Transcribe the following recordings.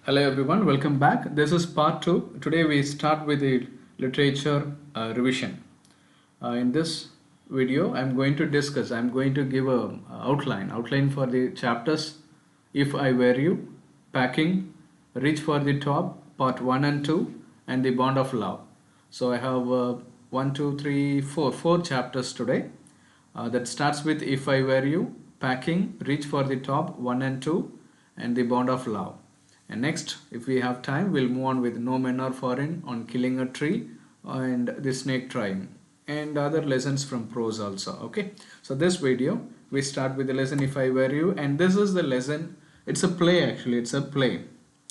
Hello everyone, welcome back. This is part 2. Today we start with the literature revision. In this video, I'm going to give a outline for the chapters If I Were You, Packing, Reach for the Top, part 1 and 2, and the Bond of Love. So I have four chapters today. That starts with If I Were You, Packing, Reach for the Top 1 and 2, and the Bond of Love. And next, if we have time, we'll move on with No Men Are Foreign, on Killing a Tree, and the Snake Trying, and other lessons from prose also. Okay, so this video we start with the lesson If I Were You, and this is the lesson. It's a play, actually. It's a play.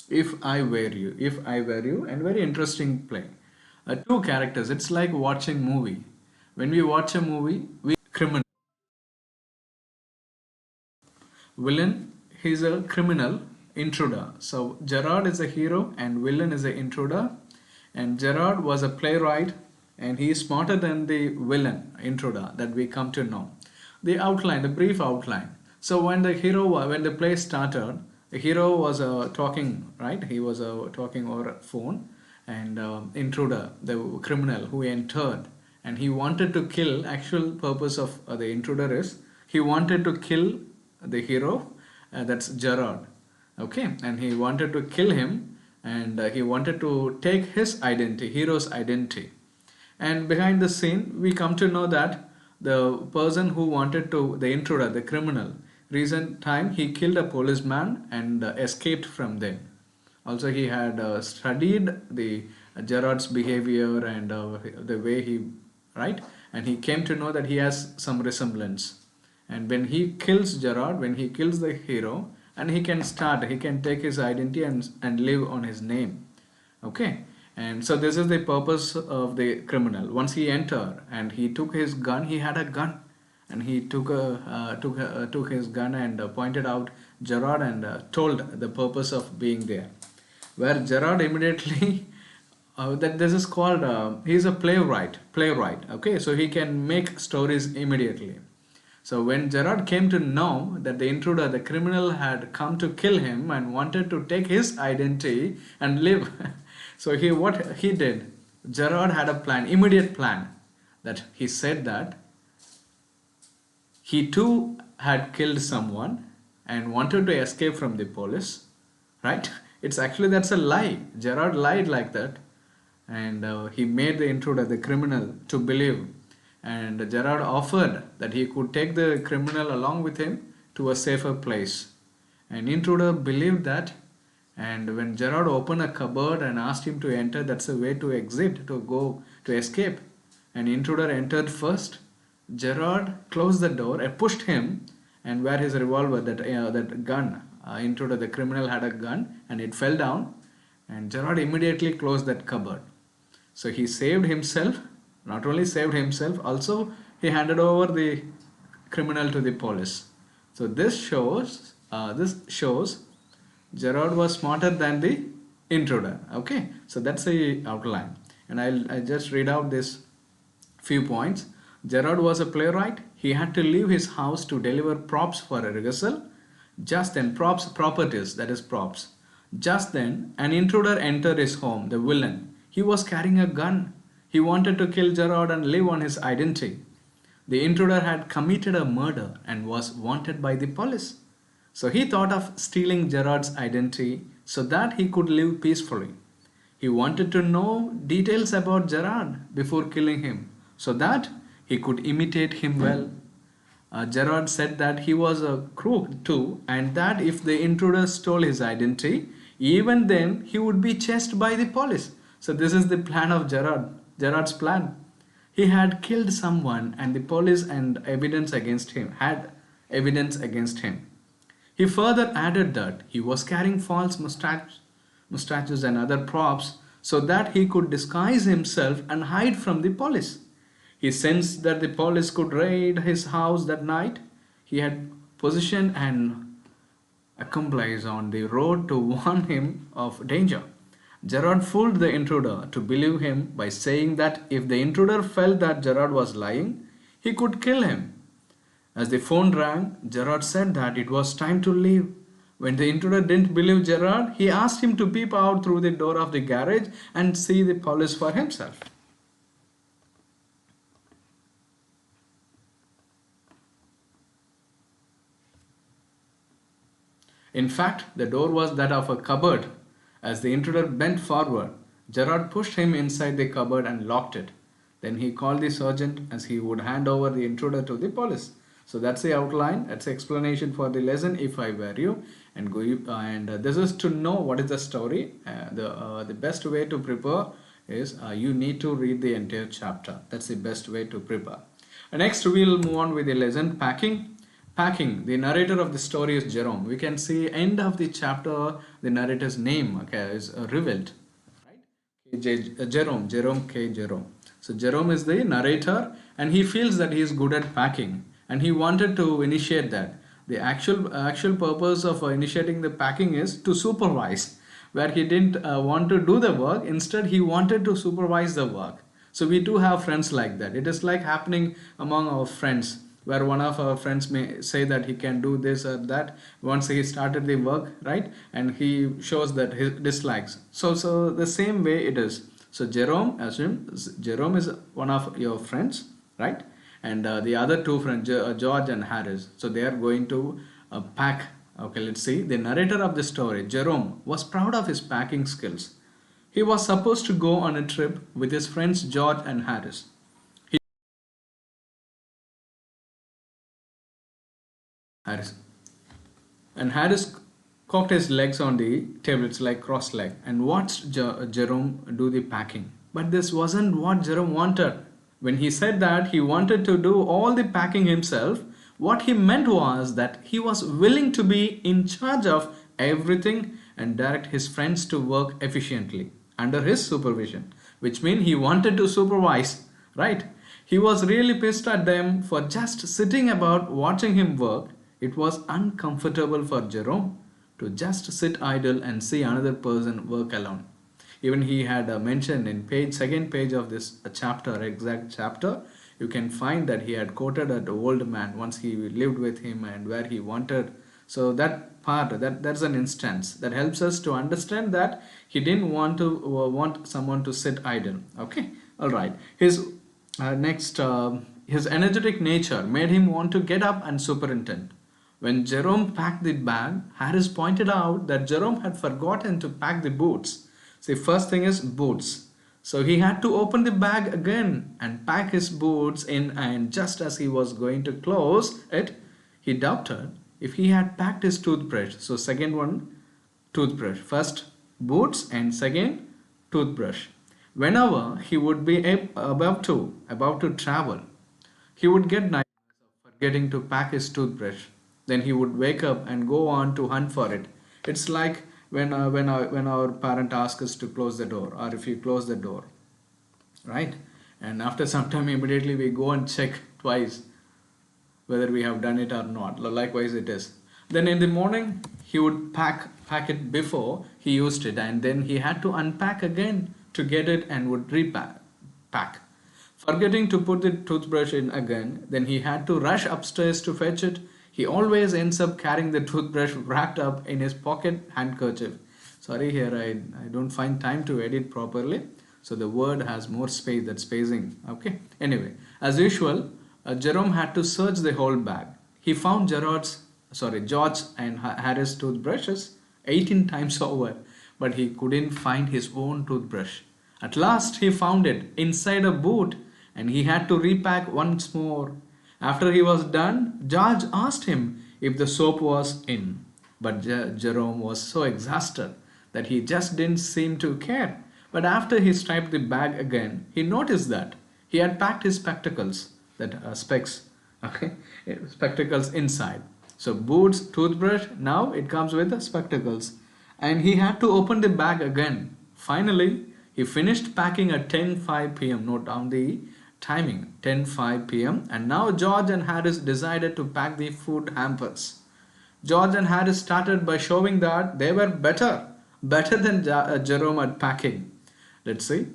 If I Were You, If I Were You, and very interesting play. Two characters. It's like watching movie. When we watch a movie, we criminal villain. He's a criminal intruder. So Gerard is a hero and villain is an intruder. And Gerard was a playwright and he is smarter than the villain intruder that we come to know. The brief outline. So when the play started, the hero was talking, right? He was talking over a phone, and intruder, the criminal who entered, and he wanted to kill. Actual purpose of the intruder is he wanted to kill the hero, that's Gerard. Okay, and he wanted to kill him, and he wanted to take his identity, hero's identity. And behind the scene, we come to know that the person who wanted to, the intruder, the criminal, recent time he killed a policeman and escaped from them. Also, he had studied the Gerard's behavior and the way he, right? And he came to know that he has some resemblance. And when he kills Gerard, when he kills the hero, and he can take his identity and live on his name. Okay, and so this is the purpose of the criminal. Once he entered and he took his gun, he had a gun, and he took his gun and pointed out Gerard and told the purpose of being there. Where Gerard immediately that this is called he's a playwright. Okay, so he can make stories immediately. So when Gerard came to know that the intruder, the criminal, had come to kill him and wanted to take his identity and live, so what he did, Gerard had a plan, immediate plan, that he said that he too had killed someone and wanted to escape from the police, right? It's actually, that's a lie. Gerard lied like that, and he made the intruder, the criminal, to believe. And Gerard offered that he could take the criminal along with him to a safer place. And intruder believed that, and when Gerard opened a cupboard and asked him to enter, that's a way to exit, to go, to escape. And intruder entered first. Gerard closed the door and pushed him, and where his revolver, that gun, intruder, the criminal, had a gun, and it fell down, and Gerard immediately closed that cupboard. So he saved himself. Not only saved himself, also he handed over the criminal to the police. So this shows Gerard was smarter than the intruder. Okay, so that's the outline, and I just read out this few points. Gerard was a playwright. He had to leave his house to deliver props for a rehearsal. Just then, properties, that is props. Just then, an intruder entered his home, the villain. He was carrying a gun. He wanted to kill Gerard and live on his identity. The intruder had committed a murder and was wanted by the police. So he thought of stealing Gerard's identity so that he could live peacefully. He wanted to know details about Gerard before killing him so that he could imitate him well. Gerard said that he was a crook too, and that if the intruder stole his identity, even then he would be chased by the police. So this is the plan of Gerard's plan. He had killed someone and the police had evidence against him. He further added that he was carrying false mustaches and other props so that he could disguise himself and hide from the police. He sensed that the police could raid his house that night. He had positioned an accomplice on the road to warn him of danger. Gerard fooled the intruder to believe him by saying that if the intruder felt that Gerard was lying, he could kill him. As the phone rang, Gerard said that it was time to leave. When the intruder didn't believe Gerard, he asked him to peep out through the door of the garage and see the police for himself. In fact, the door was that of a cupboard. As the intruder bent forward, Gerard pushed him inside the cupboard and locked it. Then he called the sergeant as he would hand over the intruder to the police. So that's the outline, that's the explanation for the lesson if I were you. And this is to know what is the story. The best way to prepare is you need to read the entire chapter. That's the best way to prepare. Next we'll move on with the lesson packing. Packing. The narrator of the story is Jerome. We can see end of the chapter the narrator's name is revealed. Right? Jerome K. Jerome. So Jerome is the narrator and he feels that he is good at packing and he wanted to initiate that. The actual purpose of initiating the packing is to supervise, where he didn't want to do the work. Instead, he wanted to supervise the work. So we do have friends like that. It is like happening among our friends, where one of our friends may say that he can do this or that once he started the work, right? And he shows that his dislikes. So the same way it is. So Jerome, assume Jerome is one of your friends, right? And the other two friends, George and Harris. So they are going to pack. Okay, let's see. The narrator of the story, Jerome, was proud of his packing skills. He was supposed to go on a trip with his friends George and Harris. Harris. And Harris cocked his legs on the table, it's like cross leg, and watched Jerome do the packing. But this wasn't what Jerome wanted. When he said that he wanted to do all the packing himself, what he meant was that he was willing to be in charge of everything and direct his friends to work efficiently under his supervision, which means he wanted to supervise, right? He was really pissed at them for just sitting about watching him work. It was uncomfortable for Jerome to just sit idle and see another person work alone. Even he had mentioned in second page of this exact chapter, you can find that he had quoted an old man once he lived with him and where he wanted. So that part, that's an instance that helps us to understand that he didn't want someone to sit idle. Okay, all right. His his energetic nature made him want to get up and superintend. When Jerome packed the bag, Harris pointed out that Jerome had forgotten to pack the boots. See, first thing is boots. So he had to open the bag again and pack his boots in, and just as he was going to close it, he doubted if he had packed his toothbrush. So second one, toothbrush. First boots and second toothbrush. Whenever he would be about to travel, he would get nightmares of forgetting to pack his toothbrush. Then he would wake up and go on to hunt for it. It's like when our parent asks us to close the door, or if you close the door, right? And after some time, immediately we go and check twice whether we have done it or not. Likewise, it is. Then in the morning, he would pack it before he used it, and then he had to unpack again to get it and would pack. Forgetting to put the toothbrush in again, then he had to rush upstairs to fetch it. He always ends up carrying the toothbrush wrapped up in his pocket handkerchief. Sorry, here I don't find time to edit properly. So the word has more space, that spacing. Okay. Anyway, as usual, Jerome had to search the whole bag. He found George and Harris toothbrushes 18 times over, but he couldn't find his own toothbrush. At last, he found it inside a boot, and he had to repack once more. After he was done, George asked him if the soap was in, but Jerome was so exhausted that he just didn't seem to care. But after he striped the bag again, he noticed that he had packed his spectacles, spectacles inside. So boots, toothbrush, now it comes with the spectacles. And he had to open the bag again. Finally, he finished packing at 10:05 p.m. Note down the timing, 10:05 p.m. And now George and Harris decided to pack the food hampers. George and Harris started by showing that they were better than Jerome at packing. Let's see.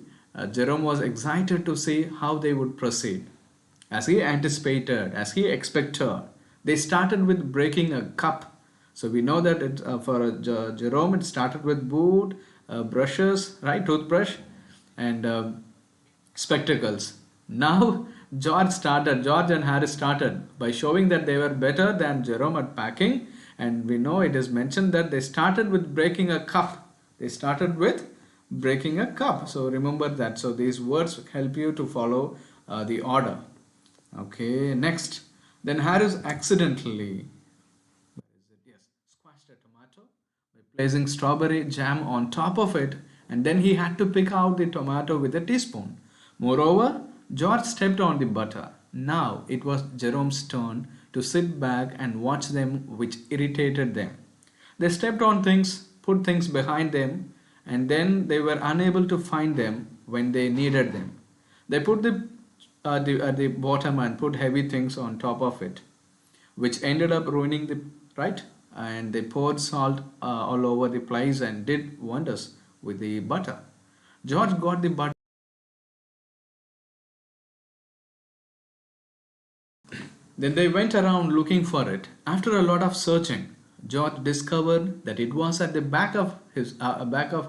Jerome was excited to see how they would proceed. As he anticipated, as he expected, they started with breaking a cup. So we know that for Jerome it started with boot, brushes, right, toothbrush, and spectacles. Now George and Harris started by showing that they were better than Jerome at packing, and we know it is mentioned that they started with breaking a cup. They started with breaking a cup. So remember that. So these words help you to follow the order. Okay, next. Then Harris accidentally, where is it? Yes, squashed a tomato by placing strawberry jam on top of it, and then he had to pick out the tomato with a teaspoon. Moreover, George stepped on the butter. Now it was Jerome's turn to sit back and watch them, which irritated them. They stepped on things, put things behind them, and then they were unable to find them when they needed them. They put at the bottom and put heavy things on top of it, which ended up ruining the right. And they poured salt all over the place and did wonders with the butter. George got the butter. Then they went around looking for it. After a lot of searching, George discovered that it was at the back of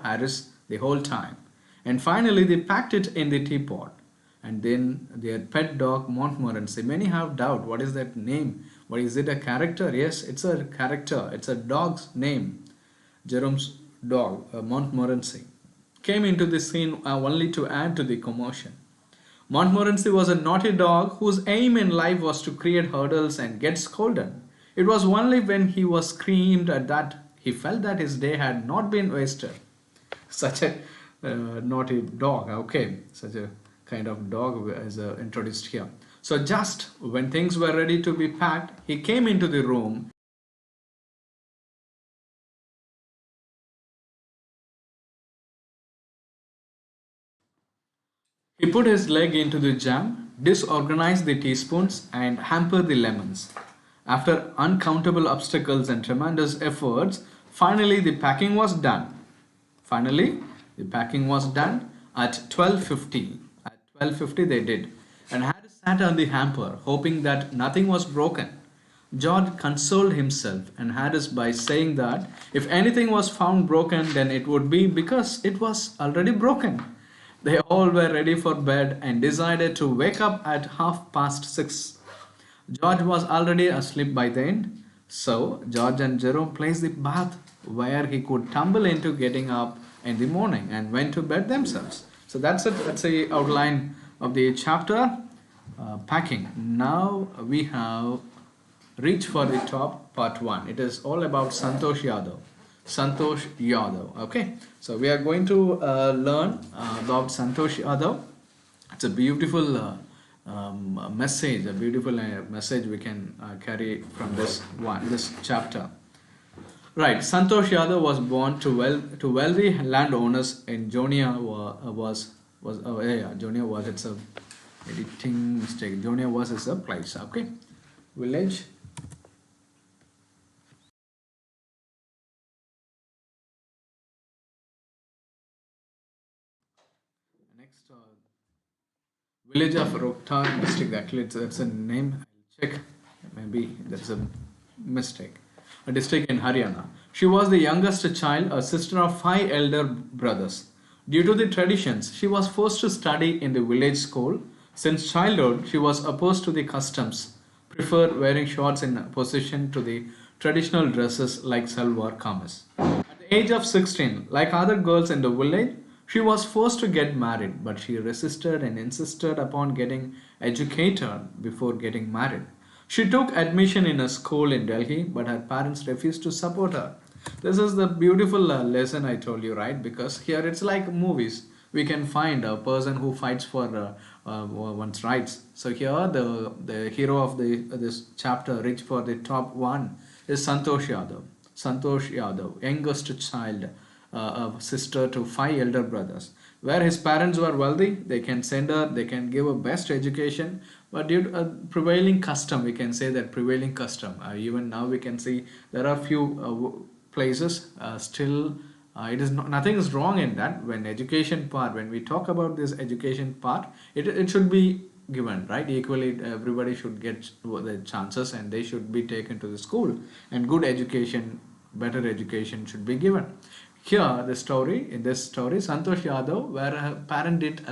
Harris the whole time. And finally, they packed it in the teapot. And then their pet dog Montmorency. Many have doubt. What is that name? What is it? A character? Yes, it's a character. It's a dog's name. Jerome's dog, Montmorency, came into the scene only to add to the commotion. Montmorency was a naughty dog whose aim in life was to create hurdles and get scolded. It was only when he was screamed at that he felt that his day had not been wasted. Such a naughty dog, okay, such a kind of dog is introduced here. So, just when things were ready to be packed, he came into the room. He put his leg into the jam, disorganized the teaspoons, and hampered the lemons. After uncountable obstacles and tremendous efforts, finally the packing was done. Finally, the packing was done at 12:50. At 12:50 they did. And Harris sat on the hamper, hoping that nothing was broken. George consoled himself and Harris by saying that if anything was found broken, then it would be because it was already broken. They all were ready for bed and decided to wake up at 6:30. George was already asleep by then, so George and Jerome placed the bath where he could tumble into getting up in the morning and went to bed themselves. So that's it. That's the outline of the chapter, packing. Now we have reached for the top, part 1. It is all about Santosh Yadav. Santosh Yadav. Okay, so we are going to learn about Santosh Yadav. It's a beautiful message, a beautiful message we can carry from this chapter. Right, Santosh Yadav was born to wealthy landowners in Jonia. Jonia was, it's a editing mistake. Jonia was is a place. Okay, village. Next, village of Rohtak district. Actually, that's a name. I'll check. Maybe that's a mistake. A district in Haryana. She was the youngest child, a sister of 5 elder brothers. Due to the traditions, she was forced to study in the village school. Since childhood, she was opposed to the customs, preferred wearing shorts in opposition to the traditional dresses like salwar kameez. At the age of 16, like other girls in the village, she was forced to get married, but she resisted and insisted upon getting educated before getting married. She took admission in a school in Delhi, but her parents refused to support her. This is the beautiful lesson I told you, right? Because here it's like movies. We can find a person who fights for one's rights. So here, the hero of this chapter, reached for the top 1, is Santosh Yadav. Santosh Yadav, youngest child, a sister to 5 elder brothers. Where his parents were wealthy, they can send her, they can give a best education, but due to a prevailing custom, we can say that prevailing custom. Even now, we can see there are few places still. It is nothing is wrong in that. When education part, when we talk about this education part, it should be given, right? Equally, everybody should get the chances and they should be taken to the school, and good education, better education should be given. Here, the story, in this story, Santosh Yadav, where her parent did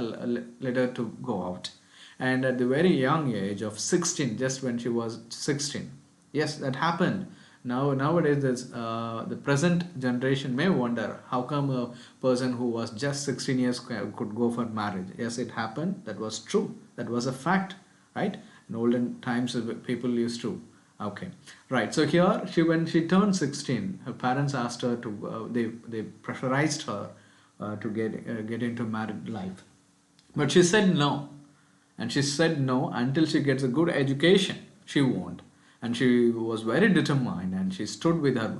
let her to go out. And at the very young age of 16, just when she was 16, yes, that happened. Nowadays, the present generation may wonder how come a person who was just 16 years could go for marriage. Yes, it happened. That was true. That was a fact, right? In olden times, people used to. Okay, right. So here, when she turned 16, her parents asked her to. They pressurized her to get into married life, but she said no. And she said no until she gets a good education. She won't. And she was very determined and she stood with her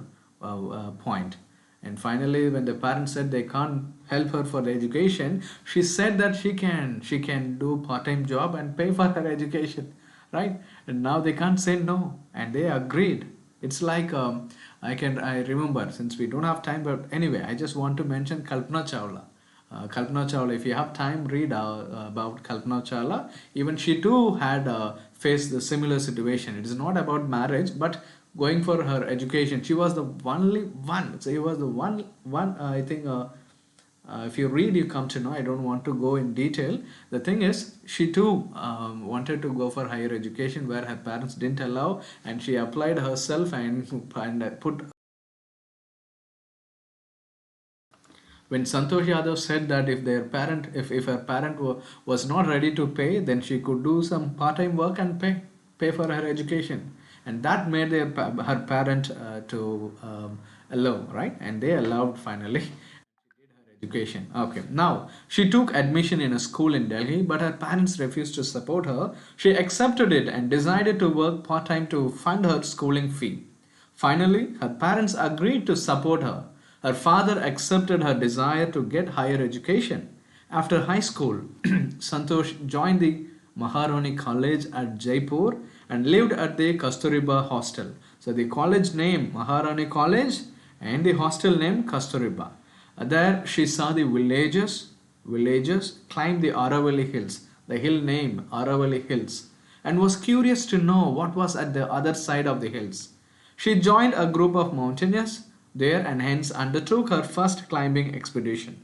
point. And finally, when the parents said they can't help her for the education, she said that she can do part-time job and pay for her education, right? And now they can't say no, and they agreed. It's like I remember, since we don't have time, but anyway, I just want to mention Kalpana Chawla. Kalpana Chawla, if you have time, read about Kalpana Chawla. Even she too had faced the similar situation. It is not about marriage, but going for her education. She was the only one. So he was the one. I think. If you read, you come to know. I don't want to go in detail. The thing is, she too wanted to go for higher education, where her parents didn't allow, and she applied herself and put. When Santosh Yadav said that if her parent was not ready to pay, then she could do some part-time work and pay for her education, and that made her parent to allow, right? And they allowed finally. She did her education. Okay, now she took admission in a school in Delhi, but her parents refused to support her. She accepted it and decided to work part-time to fund her schooling fee. Finally, her parents agreed to support her. Her father accepted her desire to get higher education. After high school, Santosh joined the Maharani College at Jaipur and lived at the Kasturiba hostel. So the college name Maharani College and the hostel name Kasturiba. There she saw the villagers climb the Aravalli Hills, the hill name Aravalli Hills, and was curious to know what was at the other side of the hills. She joined a group of mountaineers there and hence undertook her first climbing expedition.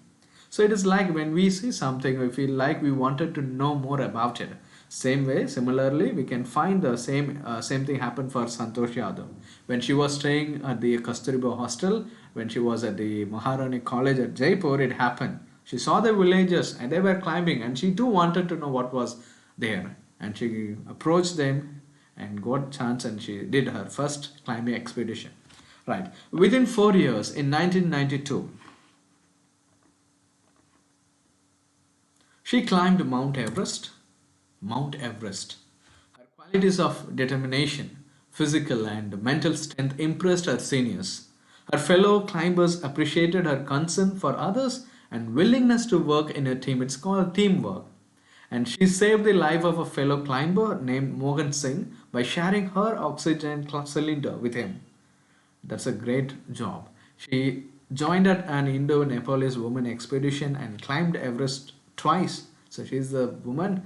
So it is like when we see something, we feel like we wanted to know more about it. Similarly, we can find the same thing happened for Santosh Yadav. When she was staying at the Kasturiba hostel, when she was at the Maharani College at Jaipur, it happened. She saw the villagers and they were climbing, and she too wanted to know what was there. And she approached them and got chance, and she did her first climbing expedition. Right. Within 4 years, in 1992, she climbed Mount Everest. Mount Everest. Her qualities of determination, physical and mental strength impressed her seniors. Her fellow climbers appreciated her concern for others and willingness to work in a team. It's called teamwork. And she saved the life of a fellow climber named Mohan Singh by sharing her oxygen cylinder with him. That's a great job. She joined at an Indo-Nepalese woman expedition and climbed Everest twice. So she's the woman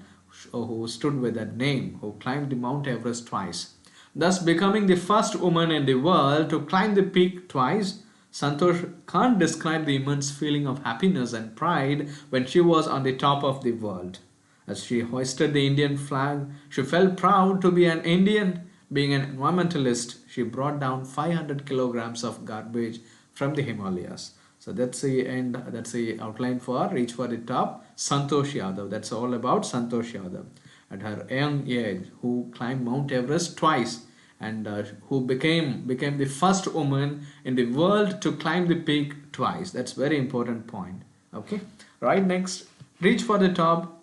who stood with that name, who climbed the Mount Everest twice, thus becoming the first woman in the world to climb the peak twice. Santosh can't describe the immense feeling of happiness and pride when she was on the top of the world. As she hoisted the Indian flag, she felt proud to be an Indian. Being an environmentalist, she brought down 500 kilograms of garbage from the Himalayas. So that's the end, that's the outline for Reach for the Top. Santosh Yadav, that's all about Santosh Yadav. At her young age, who climbed Mount Everest twice and who became the first woman in the world to climb the peak twice. That's very important point. Okay, right, next, Reach for the Top,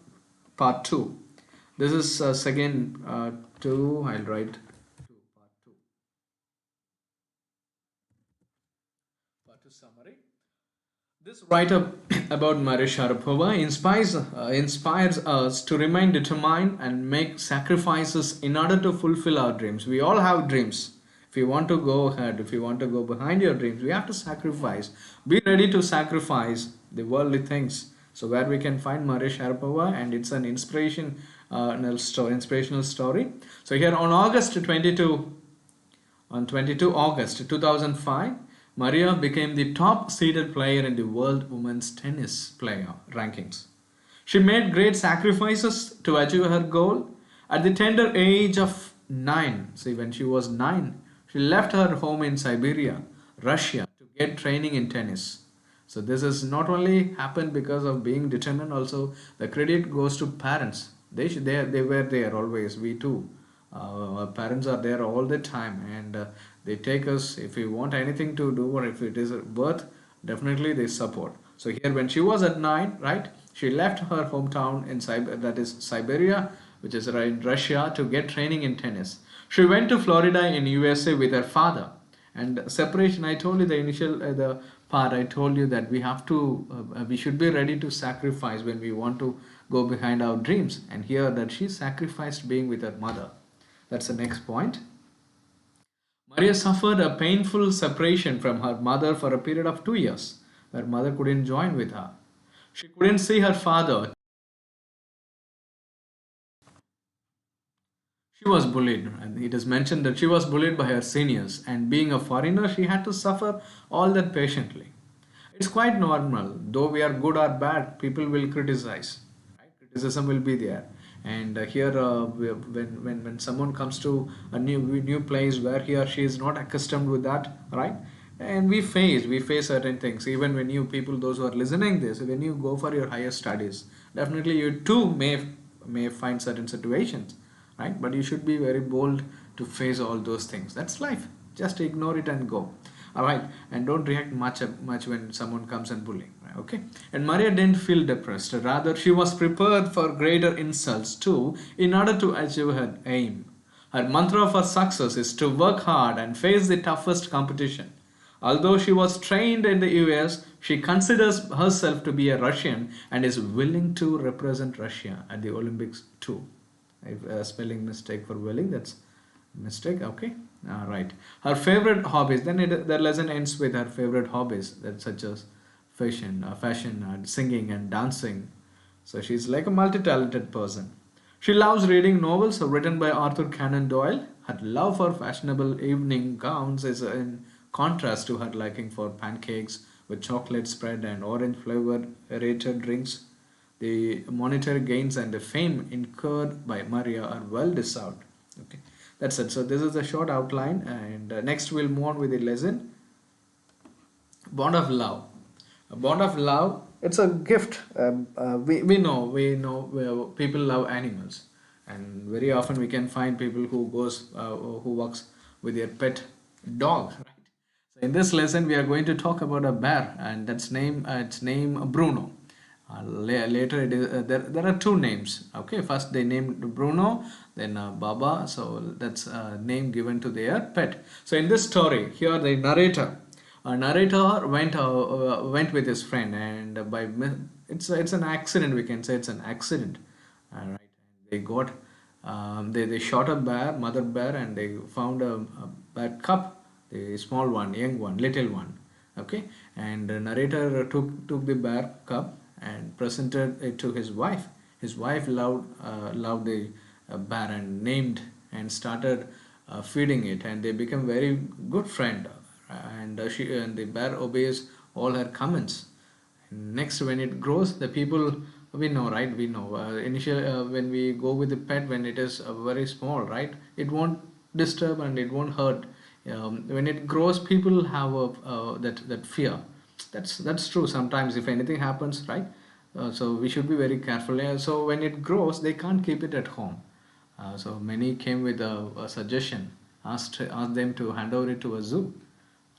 part 2. This is second 2, I'll write part 2. Part 2 summary. This write-up about Maria Sharapova inspires us to remain determined and make sacrifices in order to fulfill our dreams. We all have dreams. If you want to go ahead, if you want to go behind your dreams, we have to sacrifice. Be ready to sacrifice the worldly things. So where we can find Maria Sharapova, and it's an inspiration inspirational story. So here on on 22 August 2005, Maria became the top seeded player in the world women's tennis player rankings. She made great sacrifices to achieve her goal. At the tender age of 9, see, when she was 9, she left her home in Siberia, Russia, to get training in tennis. So this has not only happened because of being determined, also the credit goes to parents. They were there always. We too. Our parents are there all the time, and they take us if we want anything to do, or if it is a birth, definitely they support. So here, when she was at 9, right, she left her hometown in that is Siberia, which is in Russia, to get training in tennis. She went to Florida in USA with her father. And separation, I told you the initial the part. I told you that we should be ready to sacrifice when we want to go behind our dreams. And here that she sacrificed being with her mother. That's the next point. Maria suffered a painful separation from her mother for a period of 2 years. Her mother couldn't join with her. She couldn't see her father. She was bullied, and it is mentioned that she was bullied by her seniors, and being a foreigner, she had to suffer all that patiently. It's quite normal, though we are good or bad, people will criticize. Right? Criticism will be there, and here, when someone comes to a new place where he or she is not accustomed with that, right? And we face certain things. Even when you people, those who are listening this, when you go for your higher studies, definitely you too may find certain situations, right? But you should be very bold to face all those things. That's life. Just ignore it and go. All right, and don't react much when someone comes and bullying. Right? Okay. And Maria didn't feel depressed. Rather, she was prepared for greater insults too, in order to achieve her aim. Her mantra for success is to work hard and face the toughest competition. Although she was trained in the US, she considers herself to be a Russian and is willing to represent Russia at the Olympics too. If spelling mistake for willing, that's mistake. Okay, right. Her favorite hobbies. Then the lesson ends with her favorite hobbies, that such as singing, and dancing. So she's like a multi-talented person. She loves reading novels written by Arthur Conan Doyle. Her love for fashionable evening gowns is in contrast to her liking for pancakes with chocolate spread and orange flavored aerated drinks. The monetary gains and the fame incurred by Maria are well deserved. Okay, that's it. So this is a short outline, and next we'll move on with the lesson. Bond of love. A bond of love. It's a gift. We know people love animals, and very often we can find people who works with their pet dog. Right. So in this lesson, we are going to talk about a bear, and its name Bruno. Later, there are two names. Okay, first they named Bruno, then Baba. So that's a name given to their pet. So in this story, here the narrator went with his friend, and it's an accident. We can say it's an accident. All right, they got they shot a mother bear, and they found a bear cub, the small one, young one, little one. Okay, and the narrator took the bear cub and presented it to his wife. His wife loved the bear and named and started feeding it, and they become very good friend. And the bear obeys all her commands. And next, when it grows, the people, we know, right? We know initially when we go with the pet, when it is very small, right? It won't disturb and it won't hurt. When it grows, people have that fear. That's true. Sometimes if anything happens, right? So we should be very careful. So when it grows, they can't keep it at home. So many came with a suggestion, asked them to hand over it to a zoo,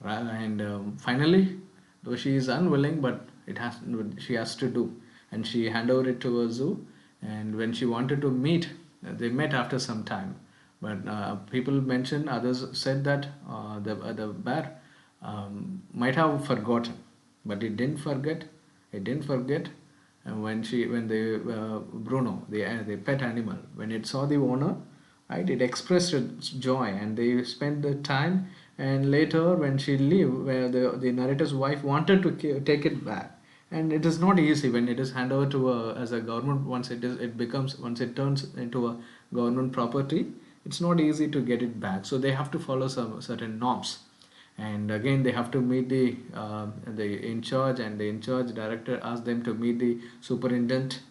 right? And finally, though she is unwilling, but she has to do, and she hand over it to a zoo. And when she wanted to meet, they met after some time. But people mentioned, others said that the bear might have forgotten, but it didn't forget. It didn't forget. And when the Bruno, the pet animal, when it saw the owner, right, it expressed its joy, and they spent the time. And later, when she leave, where the narrator's wife wanted to take it back, And it is not easy when it is handed over to a, as a government. Once it becomes, once it turns into a government property, it's not easy to get it back. So they have to follow some certain norms, and again they have to meet the in charge, and the in charge director asks them to meet the superintendent,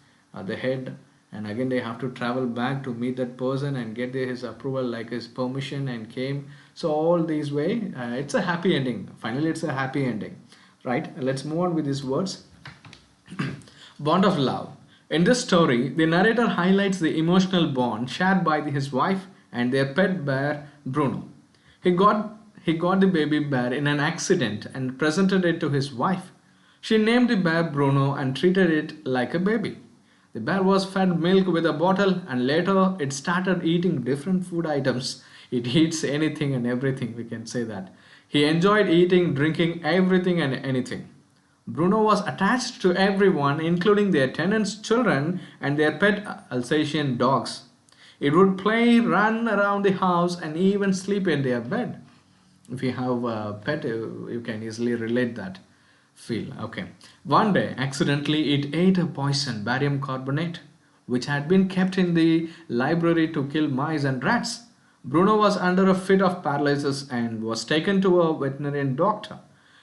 the head, and again they have to travel back to meet that person and get his approval, like his permission, and came. So all these way, it's a happy ending. Finally it's a happy ending, right? Let's move on with these words. Bond of love. In this story, the narrator highlights the emotional bond shared by his wife and their pet bear Bruno. He got the baby bear in an accident and presented it to his wife. She named the bear Bruno and treated it like a baby. The bear was fed milk with a bottle, and later it started eating different food items. It eats anything and everything, we can say that. He enjoyed eating, drinking everything and anything. Bruno was attached to everyone, including their tenants' children and their pet Alsatian dogs. It would play, run around the house, and even sleep in their bed. If you have a pet, you can easily relate that feel. Okay. One day, accidentally, it ate a poison, barium carbonate, which had been kept in the library to kill mice and rats. Bruno was under a fit of paralysis and was taken to a veterinarian doctor.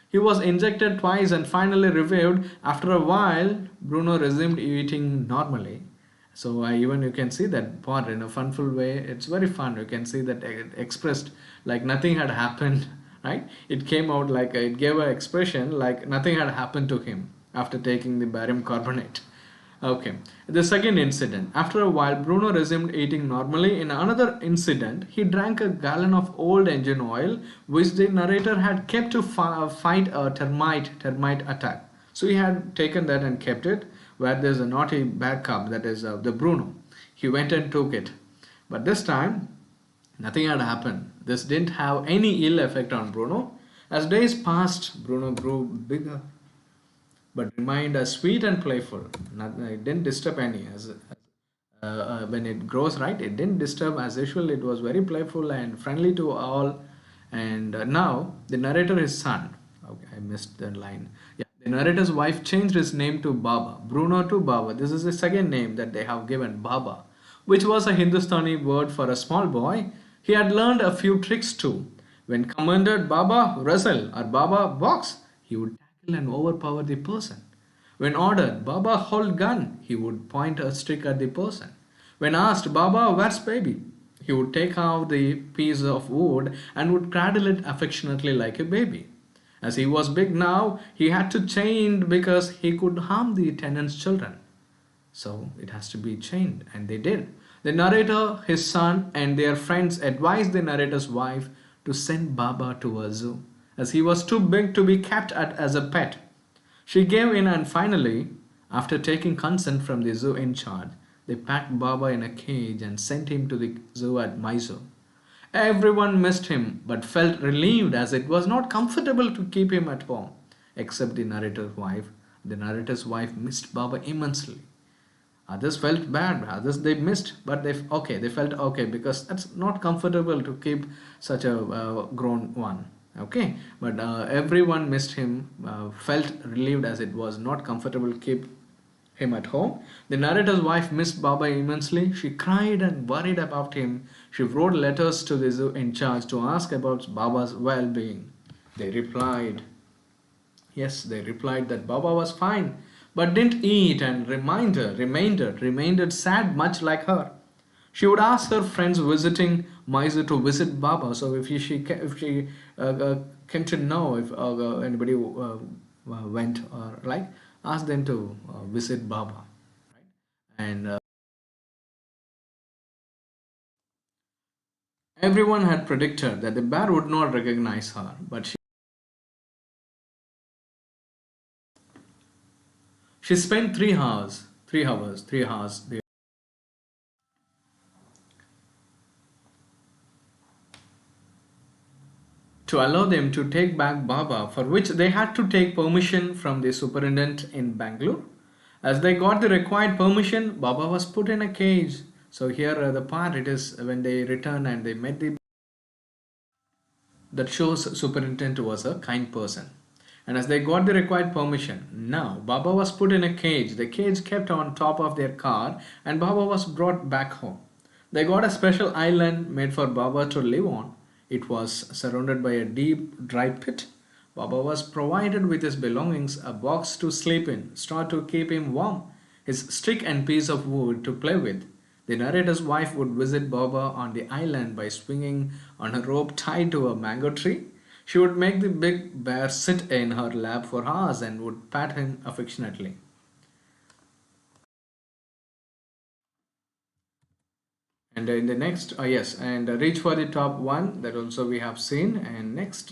He was injected twice and finally revived. After a while, Bruno resumed eating normally. So even you can see that part in a funful way. It's very fun. You can see that it expressed like nothing had happened, right? It came out like it gave an expression like nothing had happened to him after taking the barium carbonate. Okay. The second incident. After a while, Bruno resumed eating normally. In another incident, he drank a gallon of old engine oil, which the narrator had kept to fight a termite attack. So he had taken that and kept it where there's a naughty bad cub, that is the Bruno. He went and took it. But this time, nothing had happened. This didn't have any ill effect on Bruno. As days passed, Bruno grew bigger but remained sweet and playful. It didn't disturb any. When it grows, right, it didn't disturb as usual. It was very playful and friendly to all. And now the narrator, his son. Okay, I missed the line. Yeah, the narrator's wife changed his name to Baba. Bruno to Baba. This is the second name that they have given, Baba, which was a Hindustani word for a small boy. He had learned a few tricks too. When commanded Baba wrestle or Baba box, he would tackle and overpower the person. When ordered Baba hold gun, he would point a stick at the person. When asked Baba where's baby, he would take out the piece of wood and would cradle it affectionately like a baby. As he was big now, he had to chain because he could harm the tenant's children. So it has to be chained, and they did. The narrator, his son, and their friends advised the narrator's wife to send Baba to a zoo, as he was too big to be kept as a pet. She gave in, and finally, after taking consent from the zoo in charge, they packed Baba in a cage and sent him to the zoo at Mysore. Everyone missed him but felt relieved as it was not comfortable to keep him at home, except the narrator's wife. The narrator's wife missed Baba immensely. Others felt bad, others they missed, but they felt okay because that's not comfortable to keep such a grown one. Okay, but everyone missed him, felt relieved as it was not comfortable to keep him at home. The narrator's wife missed Baba immensely. She cried and worried about him. She wrote letters to the zoo in charge to ask about Baba's well-being. They replied, yes, they replied that Baba was fine, but didn't eat and remained sad, much like her. She would ask her friends visiting Mysore to visit Baba. So if she came to know if anybody went or like, ask them to visit Baba, right? And everyone had predicted that the bear would not recognize her, but she spent 3 hours there to allow them to take back Baba, for which they had to take permission from the superintendent in Bangalore. As they got the required permission, Baba was put in a cage. So here the part it is when they returned and they met the that shows superintendent was a kind person. And as they got the required permission, now Baba was put in a cage. The cage kept on top of their car, and Baba was brought back home. They got a special island made for Baba to live on. It was surrounded by a deep, dry pit. Baba was provided with his belongings, a box to sleep in, straw to keep him warm, his stick and piece of wood to play with. The narrator's wife would visit Baba on the island by swinging on a rope tied to a mango tree. She would make the big bear sit in her lap for hours and would pat him affectionately. And in the next, yes, and reach for the top one, that also we have seen. And next,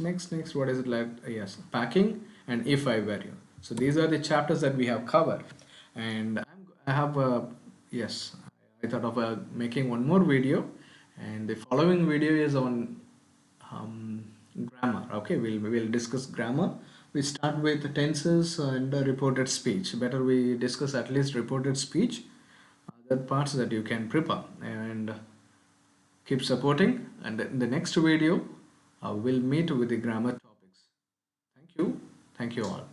what is it like? Yes, packing and if I were you. So these are the chapters that we have covered. And I have, yes, I thought of making one more video. And the following video is on grammar. Okay, we'll discuss grammar. We start with tenses and reported speech. Better we discuss at least reported speech, other parts that you can prepare, and keep supporting. And in the next video we'll meet with the grammar topics. Thank you all.